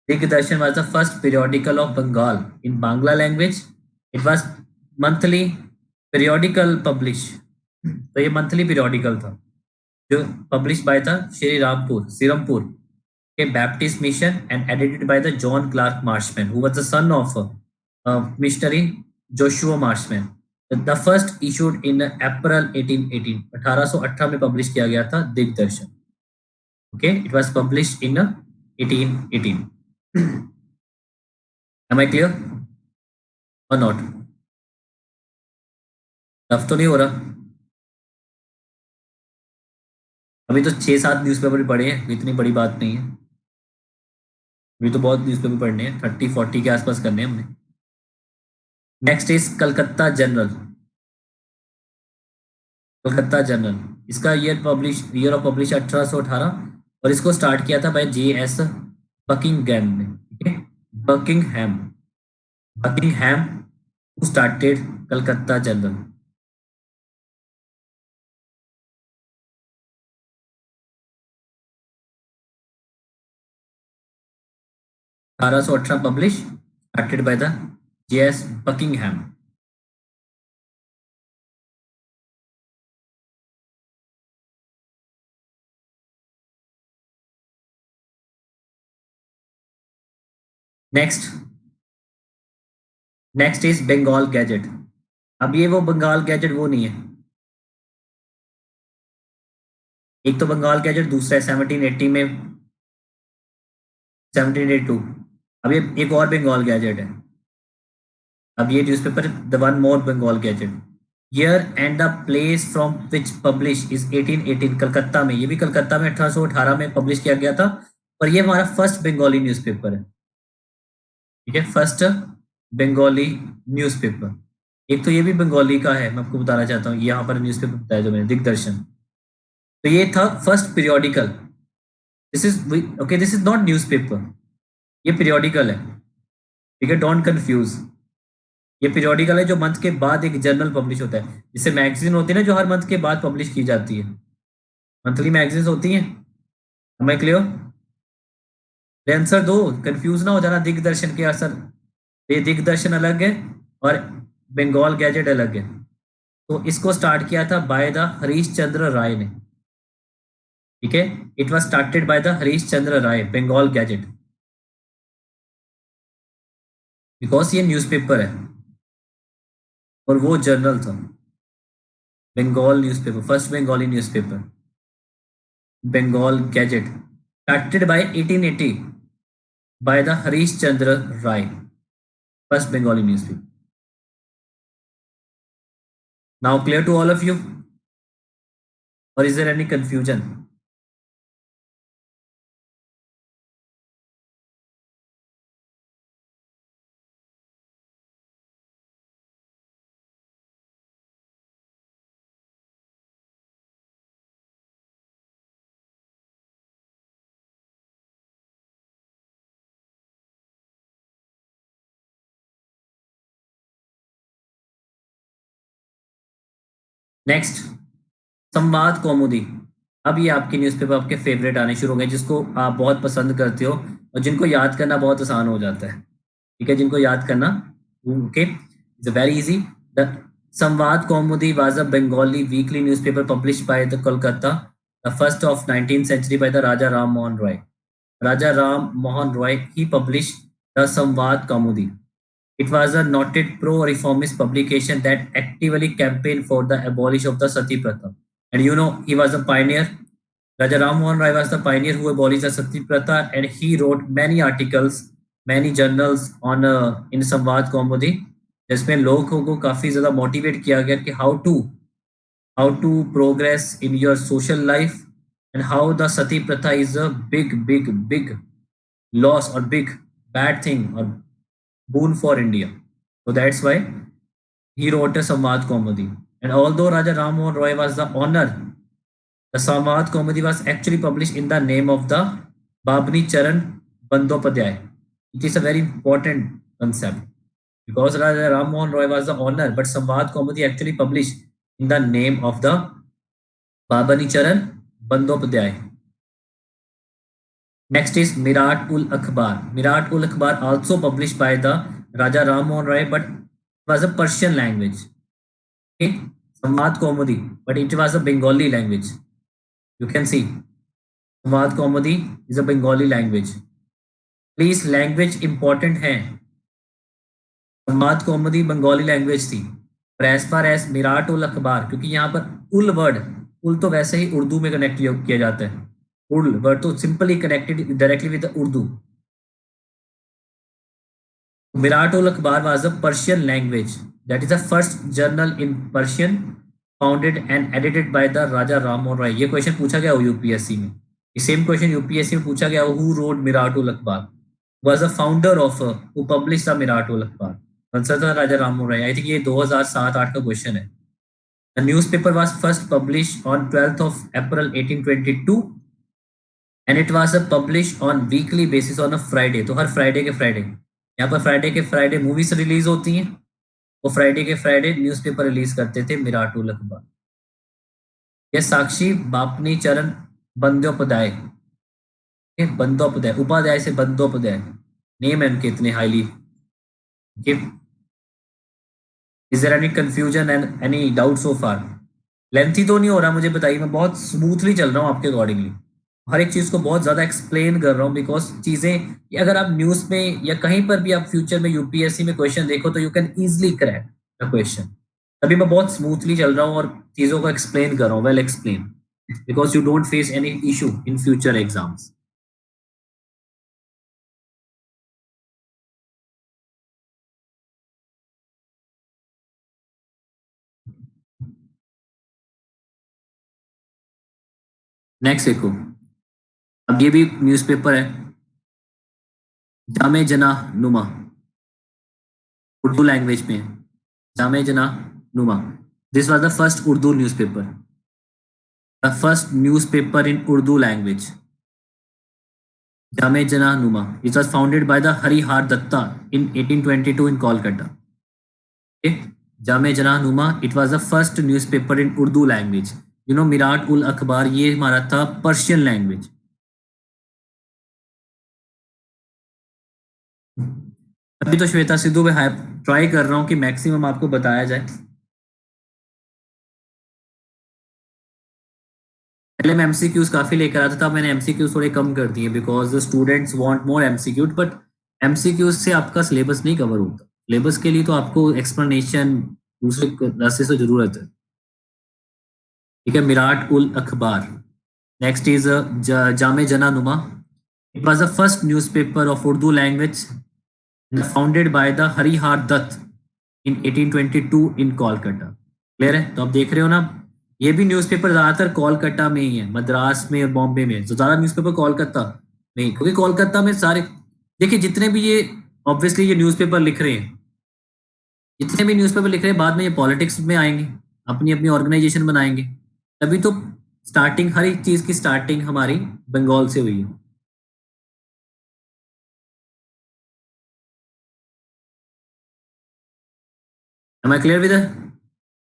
Digdarshan was the first periodical of Bengal in Bangla language. It was monthly periodical publish। तो ये monthly periodical था, जो पब्लिश बाय था श्रीरामपुर के Baptist mission, and edited by the John Clark Marshman, who was the son of missionary Joshua Marshman. The first issued in April 1818, 1818 में publish किया गया था दिग्दर्शन। Okay, it was published in 1818। Am I clear or not? Tough तो नहीं हो रहा? अभी तो 6-7 न्यूज़पेपर पढ़े हैं, इतनी बड़ी बात नहीं है। अभी तो बहुत न्यूज़पेपर पढ़ने हैं, 30-40 के आसपास करने हैं हमने। Next is Calcutta general. Calcutta general, इसका ईयर ऑफ पब्लिश 1818, और इसको स्टार्ट किया था बाय J.S. बकिंगहैम ने, ठीक है, Buckingham Buckingham started Calcutta journal. 1818 published, started by the J.S. Buckingham। Next next is Bengal gadget. अब ये वो बंगाल गैजेट वो नहीं है, एक तो बंगाल गैजेट, दूसरा है 1780 में, 1782। अब ये एक और बंगाल गैजेट है। अब ये newspaper the one more Bengal gadget, year and the place from which publish is 1818, Calcutta में। ये भी कलकत्ता में 1818 में पब्लिश किया गया था, और ये हमारा फर्स्ट बंगाली न्यूज़पेपर है, ठीक है, फर्स्ट बंगाली न्यूज़पेपर। एक तो ये भी बंगाली का है, मैं आपको बताना चाहता हूँ, यहाँ पर न्यूज़पेपर बताया जो मैंने, दिग्दर्शन। तो ये था first periodical. This is okay, this is not newspaper, ये पीरियोडिकल है, ठीक है, डोंट कंफ्यूज। ये पीरियोडिकल है जो मंथ के बाद एक जर्नल पब्लिश होता है, जिससे मैगजीन होती है ना जो हर मंथ के बाद पब्लिश की जाती है, मंथली मैगजीन होती हैं। हमें क्लियर? आंसर दो, कंफ्यूज ना हो जाना दिग्दर्शन के असर। ये दिग्दर्शन अलग है और बंगाल गैजेट अलग है। तो इसको स्टार्ट किया था बाय द हरीश चंद्र राय ने। ठीक है, it was started by the Harish Chandra Ray Bengal gadget, because ये न्यूज़पेपर है और वो जर्नल था। Bengal newspaper, first Bengali newspaper, Bengal gadget, started by 1880 by the Harish Chandra Ray, first Bengali newspaper. Now clear to all of you, or is there any confusion? Next, Sambad Kaumudi. अब ये आपके newspaper आपके favourite आने शुरू हो गए, जिसको आप बहुत पसंद करते हो और जिनको याद करना बहुत आसान हो जाता है। ठीक है, जिनको याद करना, okay, it's very easy. The Samvad Kaumudi was a Bengali weekly newspaper published by the Kolkata, the first of 19th century by the Raja Ram Mohan Roy. Raja Ram Mohan Roy, he published the Samvad Kaumudi. It was a noted pro-reformist publication that actively campaigned for the abolition of the Sati Pratha. And you know, he was a pioneer. Raja Ram Mohan Roy was the pioneer who abolished the Sati Pratha, and he wrote many articles, many journals on in Samvad Kaumudi, जिसमें लोगों को काफी ज्यादा motivate किया गया कि how to progress in your social life, and how the Sati Pratha is a big loss or big bad thing or boon for India. So that's why he wrote a Samvad Kaumudi. And although Raja Ram Mohan Roy was the owner, the Samvad Kaumudi was actually published in the name of the Babni Charan Bandopadhyay. It is a very important concept because Raja Ram Mohan Roy was the owner, but Samvad Kaumudi actually published in the name of the Babani Charan Bandopadhyay. Next is Mirat ul Akhbar. Mirat ul Akhbar also published by the Raja Ram Mohan Roy, but was a Persian language. Okay, Samvad Kaumudi, but it was a Bengali language. You can see Samvad Kaumudi is a Bengali language. Please, language important है। संवाद कौमुदी Bengali language थी, पर as far as Mirat उल अखबार, क्योंकि यहाँ पर उल word, उल तो वैसे ही उर्दू में कनेक्ट किया जाता है, उल वर्ड तो simply connected directly with Urdu. Mirat ul Akhbar was a Persian language, that is the first journal in Persian founded and edited by the Raja Ram Mohan Roy. ये क्वेश्चन पूछा गया हो यूपीएससी में, ये सेम क्वेश्चन यूपीएससी में पूछा गया हो, who wrote Mirat ul Akhbar, was a founder of who published the Mirat ul Akhbar. Answer था राजा राम मोहन राय। आई थिंक ये 2007-8 का क्वेश्चन है। The newspaper was first published on 12th of April 1822 and it was published on weekly basis on a Friday. तो हर Friday के Friday, यहाँ पर Friday के Friday movies release होती हैं, वो फ्राइडे के फ्राइडे न्यूज़पेपर रिलीज करते थे मिराट उल अखबार। ये साक्षी बापनी चरण बंदोपाध्याय, बंदोपाध्याय, उपाध्याय से बंदोपाध्याय, नेम है उनके इतने highly. Is there any confusion and any doubt so far? Lengthy तो नहीं हो रहा, मुझे बताइए, मैं बहुत स्मूथली चल रहा हूँ आपके अकॉर्डिंगली, हर एक चीज को बहुत ज्यादा एक्सप्लेन कर रहा हूँ, बिकॉज चीजें अगर आप न्यूज में या कहीं पर भी आप फ्यूचर में यूपीएससी में क्वेश्चन देखो तो you can easily crack the question. तभी मैं बहुत स्मूथली चल रहा हूँ और चीजों को एक्सप्लेन कर रहा हूँ, well explain, because you don't face any issue in future exams. Next देखो, अब ये भी न्यूज़पेपर है, जामे जना नुमा, उर्दू लैंग्वेज में, Jame Jahan Numa. This was the first Urdu newspaper, the first newspaper in Urdu language, Jame Jahan Numa. It was founded by the Harihar Datta in 1822 in Kolkata. Okay? जामे जना नुमा, it was the first newspaper in Urdu language. You know, Mirat उल अखबार ये हमारा था पर्शियन लैंग्वेज। अभी तो श्वेता सिद्धू पे try कर रहा हूँ कि मैक्सिमम आपको बताया जाए। पहले मैं एमसीक्यूज काफी लेकर आता था, मैंने एमसीक्यूज थोड़े कम कर दिए because the students want more MCQs, but MCQs से आपका सिलेबस नहीं कवर होता। सिलेबस के लिए तो आपको एक्सप्लेनेशन दूसरे रास्ते से जरूरत है। ठीक है, मिराट उल अखबार। Next is Jame Jahan Numa. It was the first newspaper of Urdu language founded by the Harihar Datta in 1822 in Kolkata. Clear है? तो आप देख रहे हो ना, ये भी न्यूज़पेपर ज्यादातर कोलकाता में ही है, मद्रास में और बॉम्बे में। तो ज्यादा न्यूज़पेपर कोलकाता में ही, क्योंकि कोलकाता में सारे, देखिए जितने भी ये ऑब्वियसली ये न्यूज़पेपर लिख रहे हैं, जितने भी न्यूज़पेपर लिख रहे हैं बाद में ये पॉलिटिक्स में आएंगे, अपनी अपनी ऑर्गेनाइजेशन बनाएंगे। तभी तो स्टार्टिंग, हर एक चीज की स्टार्टिंग हमारी बंगाल से हुई है। Am I clear with it?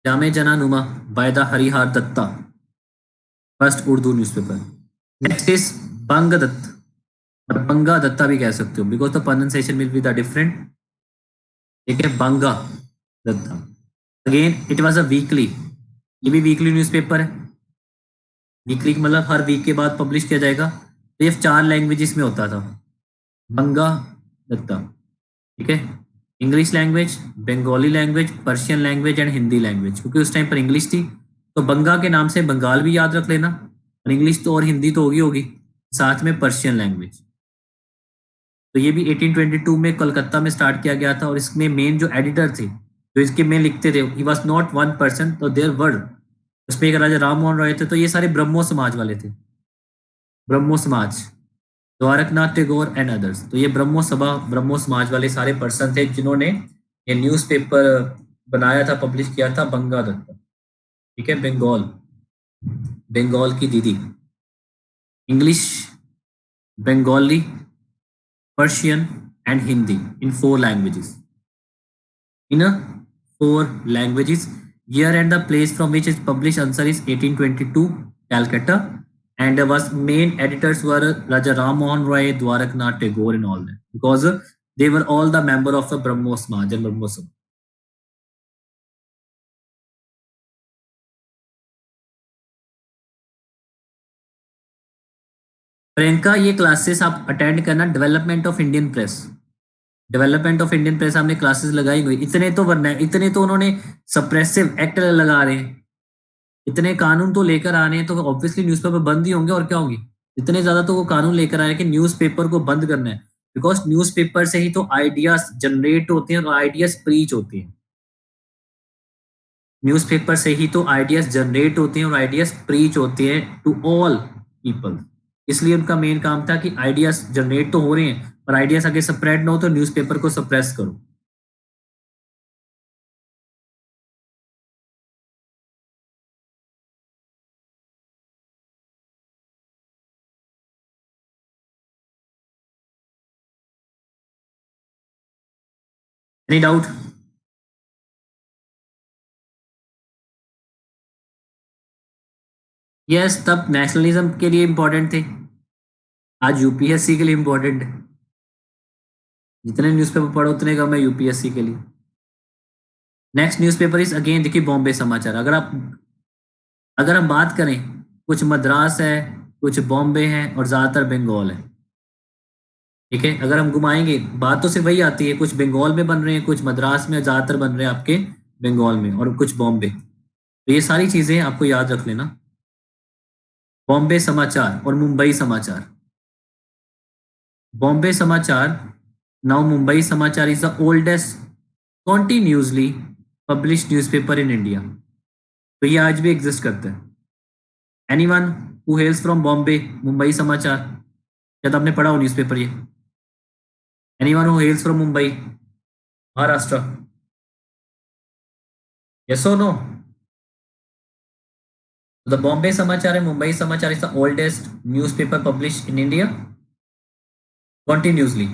Jame Jahan Numa by the Harihar Datta, first Urdu newspaper. Next is Banga Datta, और बंगा दत्ता भी कह सकते हो because the pronunciation will be the different. ठीक है, Banga Datta. Again it was a weekly, ये भी वीकली न्यूज़पेपर है। वीकली मतलब हर वीक के बाद पब्लिश किया जाएगा। तो ये 4 लैंग्वेजेस में होता था, बंगा दत्ता। ठीक है, English language, Bengali language, Persian language and Hindi language. क्योंकि उस टाइम पर इंग्लिश थी, तो बंगा के नाम से बंगाल भी याद रख लेना, और इंग्लिश तो और हिंदी तो होगी होगी, साथ में पर्शियन लैंग्वेज। तो ये भी 1822 में कलकत्ता में स्टार्ट किया गया था, और इसमें मेन जो एडिटर थे, जो इसके में लिखते थे, he was not one person, तो देयर वर, उसमें एक राजा राम मोहन रॉय थे। तो ये सारे ब्रह्मो समाज वाले थे, ब्रह्मो समाज, द्वारकनाथ टैगोर एंड अदर्स। तो ये ब्रह्मो सभा, ब्रह्मो समाज वाले सारे पर्सन थे जिन्होंने ये न्यूज़पेपर बनाया था, पब्लिश किया था, बंगा दत्ता। ठीक है, बंगाल, बंगाल की दीदी। English, Bengali, Persian and Hindi, in 4 languages, in a 4 languages. Year and the place from which is published answer is 1822 Calcutta, and was main editors were Raja Ram Mohan Roy, Dwaraknath Tagore and all that, because they were all the member of the Brahmo Samaj and Brahmo Samaj. Priyanka, ये classes आप attend करना, development of Indian press, development of Indian press हमने classes लगाई हुई। इतने तो वरना, इतने तो उन्होंने सप्रेसिव एक्ट लगा रहे हैं, इतने कानून तो लेकर आ रहे हैं, तो ऑब्वियसली न्यूज़पेपर बंद ही होंगे, और क्या होंगे। इतने ज्यादा तो वो कानून लेकर आए हैं कि न्यूज़पेपर को बंद करना है, बिकॉज न्यूज़पेपर से ही तो आइडियाज जनरेट होते हैं और आइडियाज प्रीच होते हैं। न्यूज़पेपर से ही तो आइडियाज जनरेट होते हैं और आइडियाज प्रीच होते हैं टू ऑल पीपल। इसलिए उनका मेन काम था कि आइडियाज जनरेट तो हो रहे हैं, पर आइडियाज आगे स्प्रेड ना हो, तो न्यूज़पेपर को सप्रेस करो। Any doubt? यस, तब नेशनलिज्म के लिए इंपॉर्टेंट थे, आज यूपीएससी के लिए इंपॉर्टेंट है। जितने न्यूज़पेपर पढ़ो उतने कम है यूपीएससी के लिए। नेक्स्ट न्यूज़पेपर इज अगेन, देखिए बॉम्बे समाचार। अगर हम बात करें, कुछ मद्रास है, कुछ बॉम्बे है, और ज्यादातर बंगाल है। ठीक है, अगर हम घुमाएंगे बात तो सिर्फ वही आती है, कुछ बंगाल में बन रहे हैं, कुछ मद्रास में, ज्यादातर बन रहे हैं आपके बंगाल में, और कुछ बॉम्बे। तो ये सारी चीजें आपको याद रख लेना। बॉम्बे समाचार और मुंबई समाचार। बॉम्बे समाचार, नाउ मुंबई समाचार is the oldest continuously publish newspaper in India. तो ये आज भी एग्जिस्ट करता है। Anyone who हेल्स from Bombay, Mumbai समाचार, शायद आपने पढ़ा हो न्यूज़पेपर ये। Anyone who हेल्स from Mumbai, Maharashtra, yes और नो? द बॉम्बे समाचार एंड मुंबई समाचार is the oldest newspaper publish in India continuously,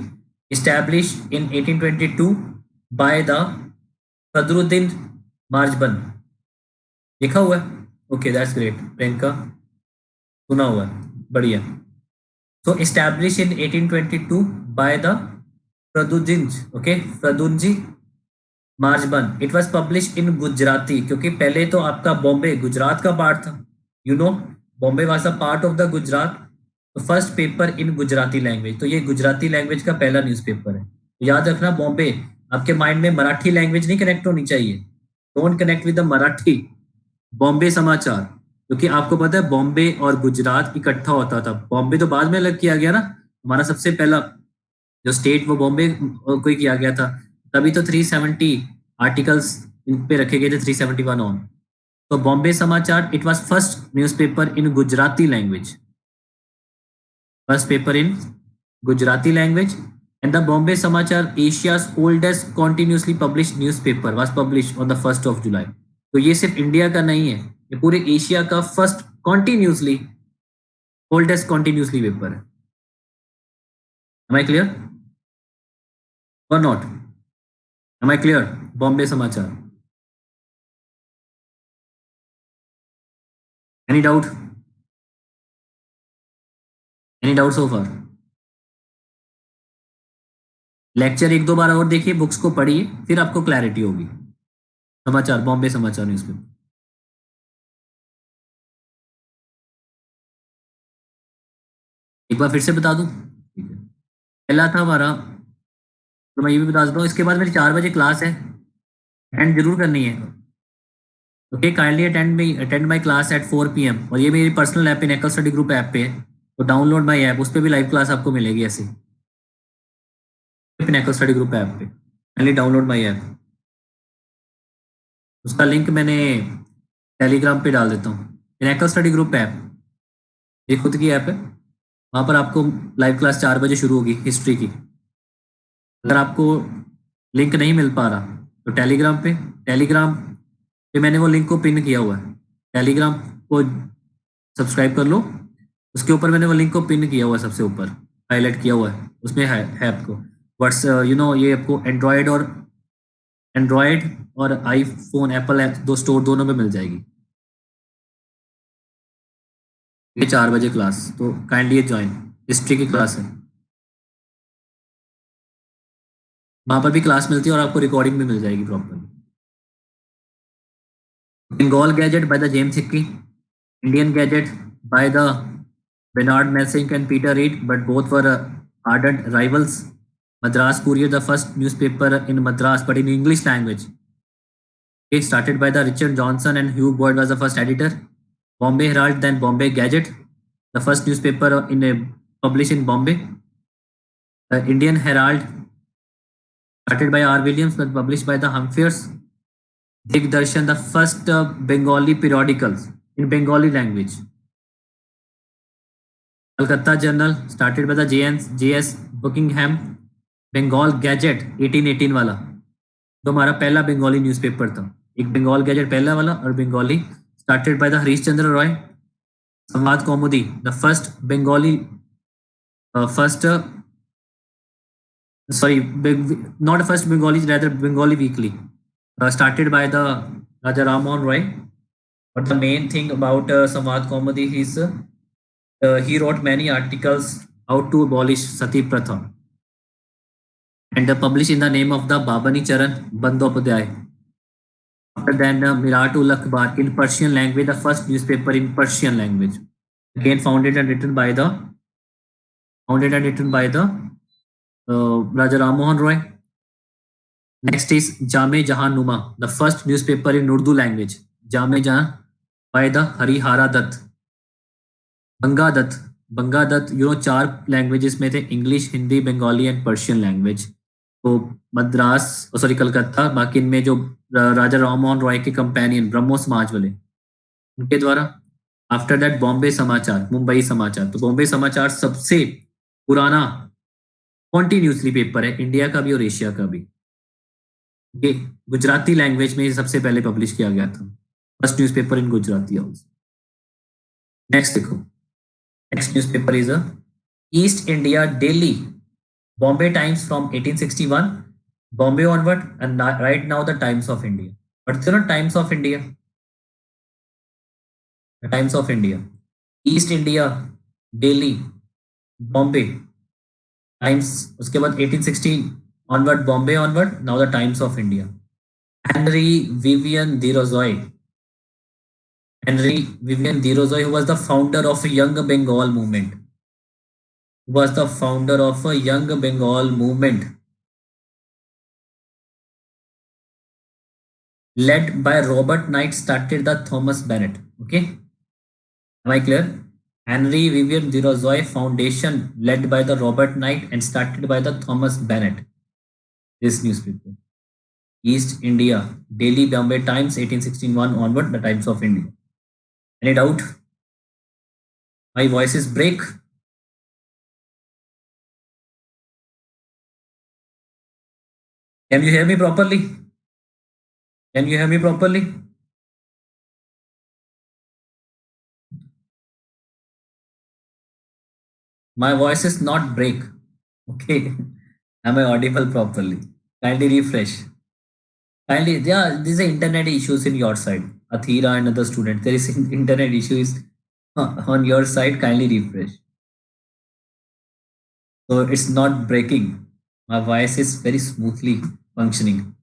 established in 1822 by the फदरुद्दीन मार्जबन, लिखा हुआ है? Okay, that's great. प्रियंका, सुना हुआ है, बढ़िया। So established in 1822 by the Pradunji, okay, Pradunji Marjban. It was published in Gujarati, क्योंकि पहले तो आपका बॉम्बे गुजरात का पार्ट था, you know, Bombay was a part of the Gujarat. तो first paper in Gujarati language, तो ये गुजराती लैंग्वेज का पहला न्यूज़पेपर है। तो याद रखना, बॉम्बे, आपके माइंड में मराठी लैंग्वेज नहीं कनेक्ट होनी चाहिए, don't connect with the Marathi. Bombay समाचार, क्योंकि आपको पता है बॉम्बे और गुजरात इकट्ठा होता था, बॉम्बे तो बाद में अलग किया गया ना, हमारा सबसे पहला जो स्टेट वो बॉम्बे को ही किया गया था। तभी तो 370 आर्टिकल्स इन पे रखे गए थे, 371 ऑन। तो Bombay Samachar, it was first newspaper in Gujarati language, first paper in Gujarati language. And the Bombay Samachar, Asia's oldest continuously publish newspaper, was publish on the 1 July. तो ये सिर्फ इंडिया का नहीं है, ये पूरे एशिया का first continuously oldest continuously paper है। एम आई क्लियर और not? Am I clear? Bombay Samachar, any doubt? Any doubt so far? Lecture एक दो बार और देखिए, बुक्स को पढ़िए, फिर आपको क्लैरिटी होगी। समाचार, बॉम्बे समाचार न्यूज़पेपर। एक बार फिर से बता दूं, ठीक है? पहला था हमारा, तो मैं ये भी बता देता हूँ, इसके बाद मेरी 4 बजे क्लास है, अटेंड जरूर करनी है। Okay, kindly attend my class at 4 PM। और ये मेरी पर्सनल ऐप इन एकल स्टडी ग्रुप ऐप पे है, तो डाउनलोड माई ऐप, उस पर भी लाइव क्लास आपको मिलेगी ऐसे, इन एकल स्टडी ग्रुप ऐप पे। काइंडली डाउनलोड माई ऐप, उसका लिंक मैंने टेलीग्राम पे डाल देता हूँ। इन एकल स्टडी ग्रुप ऐप, ये खुद की ऐप है, वहाँ पर आपको लाइव क्लास 4 बजे शुरू होगी हिस्ट्री की। अगर आपको लिंक नहीं मिल पा रहा तो टेलीग्राम पे मैंने वो लिंक को पिन किया हुआ है, टेलीग्राम को सब्सक्राइब कर लो, उसके ऊपर मैंने वो लिंक को पिन किया हुआ है, सबसे ऊपर हाईलाइट किया हुआ है, उसमें है आपको व्हाट्स ये आपको एंड्रॉयड और आईफोन एप्पल ऐप दो स्टोर दोनों में मिल जाएगी। ये 4 बजे क्लास, तो काइंडली ज्वाइन, हिस्ट्री की क्लास है, वहाँ पर भी क्लास मिलती है और आपको रिकॉर्डिंग भी मिल जाएगी proper. Bengal gadget by the James Hicky, Indian gadget by the Bernard Melsink and Peter Reed, but both were ardent rivals. Madras Courier, the first newspaper in Madras, but in English language. It started by the Richard Johnson and Hugh Boyd was the first editor. Bombay Herald, then Bombay Gazette, the first newspaper published in Bombay. The Indian Herald, started by R. Williams, but published by the Humphreys. Digdarshan, the first Bengali periodicals in Bengali language. Calcutta Journal, started by the J.S. Buckingham. Bengal gadget 1818 वाला, जो हमारा पहला Bengali newspaper था, एक Bengal gadget पहला वाला, और Bengali, started by the Harish Chandra Roy. Samvad Kaumudi, the first Bengali not first Bengali, rather Bengali weekly, started by the Raja Ram Mohan Roy. But the main thing about Samvad Kaumudi is he wrote many articles how to abolish Sati Pratha and published in the name of the Babani Charan Bandyopadhyay. After then, Miratul Akhbar in Persian language, the first newspaper in Persian language, again founded and written by the Raja Ram Mohan Roy. Next is Jame Jahan Numa, the first newspaper in Urdu language, Jame Jahan by the Harihara Dutt. Banga Dutt, 4 languages में थे, English, Hindi, Bengali and Persian language. तो Madras, sorry Calcutta, बाकी इनमें जो राजा राम मोहन रॉय के companion ब्रह्मो समाज वाले, उनके द्वारा। आफ्टर दैट बॉम्बे समाचार, मुंबई समाचार। तो बॉम्बे समाचार सबसे पुराना कॉन्टिन्यूसली पेपर है, इंडिया का भी और एशिया का भी। ये गुजराती लैंग्वेज में सबसे पहले पब्लिश किया गया था, first newspaper in Gujarati house. Next देखो, next newspaper is East India Daily, Bombay Times from 1861 Bombay onward, and right now the Times of India. But you know, Times of India, the Times of India, East India, Delhi, Bombay, Times. उसके बाद 1816 onward, Bombay onward. Now the Times of India. Henry Vivian Dhirozoy. Henry Vivian Dhirozoy, who was the founder of a Young Bengal movement, was the founder of a Young Bengal movement led by Robert Knight, started the Thomas Bennett. Okay, am I clear? Henry Vivian Dhirozoy Foundation, led by the Robert Knight and started by the Thomas Bennett. This newspaper, East India, Daily Bombay Times, 1861 onward, the Times of India. Any doubt? My voice is break. Can you hear me properly? Can you hear me properly? My voice is not break. Okay. Am I audible properly? Kindly refresh. Kindly, yeah, these are internet issues in your side. Athira and other students. There is internet issues on your side. Kindly refresh. So it's not breaking. My voice is very smoothly functioning.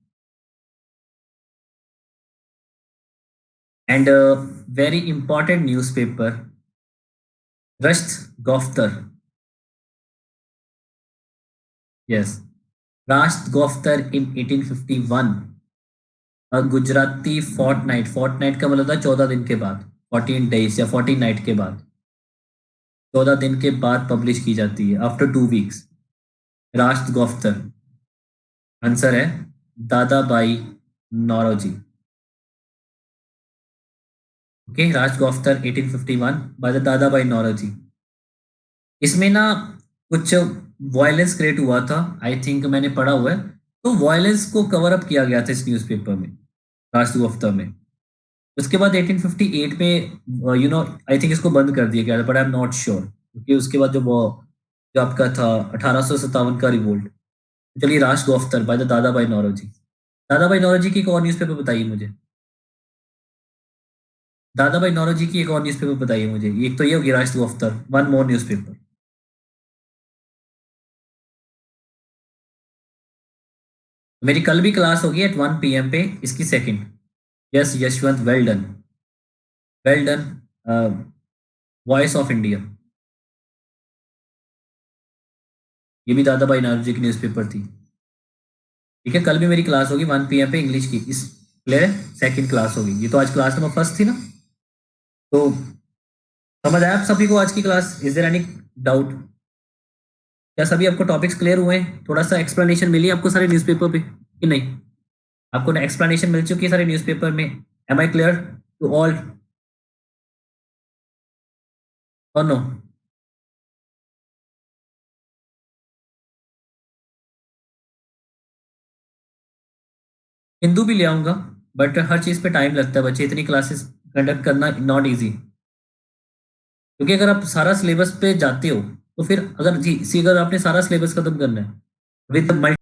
And a very important newspaper, Rasht Goftar. Yes, Rasht Goftar in 1851. A Gujarati fortnight का मतलब था 14 दिन के बाद, 14 days या 14 night के बाद, 14 दिन के बाद पब्लिश की जाती है, आफ्टर 2 weeks. राष्ट्र गोफ्तर. आंसर है दादा भाई नौरोजी. ओके, राष्ट्र गोफ्तर 1851 बाय द दादा भाई नौरोजी. इसमें ना कुछ वायलेंस क्रिएट हुआ था, आई थिंक मैंने पढ़ा हुआ है. तो वायलेंस को कवर अप किया गया था इस न्यूज़पेपर में, राष्ट्र गोफ्तर में. उसके बाद 1858 में आई थिंक इसको बंद कर दिया गया था, but I am not sure, क्योंकि उसके बाद जो आपका था 1857 का रिवोल्ट. चलिए, राष्ट्र गोफ्तर बाय द दादा भाई नौरोजी. दादा भाई नौरोजी की एक और न्यूज़पेपर बताइए मुझे. दादा भाई नौरोजी की एक और न्यूज़पेपर बताइए मुझे. एक तो ये होगी राष्ट्र गोफ्तर, वन मोर न्यूज़पेपर. मेरी कल भी क्लास होगी एट 1 PM पे, इसकी second. Yes Yashwant, well done, well done. Voice of India, ये भी दादा भाई नौरोजी की न्यूज़पेपर थी. ठीक है, कल भी मेरी क्लास होगी 1 PM पे इंग्लिश की. इस प्ले सेकंड क्लास होगी. ये तो आज क्लास नंबर फर्स्ट थी ना. तो समझ आया आप सभी को आज की class? Is there any doubt? क्या सभी आपको टॉपिक्स क्लियर हुए हैं? थोड़ा सा एक्सप्लेनेशन मिली आपको सारे न्यूज़पेपर पे कि नहीं? आपको एक्सप्लेनेशन मिल चुकी है सारे न्यूज़पेपर में? Am I clear to all और नो? हिंदू भी ले आऊंगा, बट हर चीज़ पे टाइम लगता है बच्चे. इतनी क्लासेस कंडक्ट करना नॉट इजी, क्योंकि अगर आप सारा सिलेबस पे जाते हो तो फिर अगर जी सी अगर आपने सारा सिलेबस खत्म करना है विद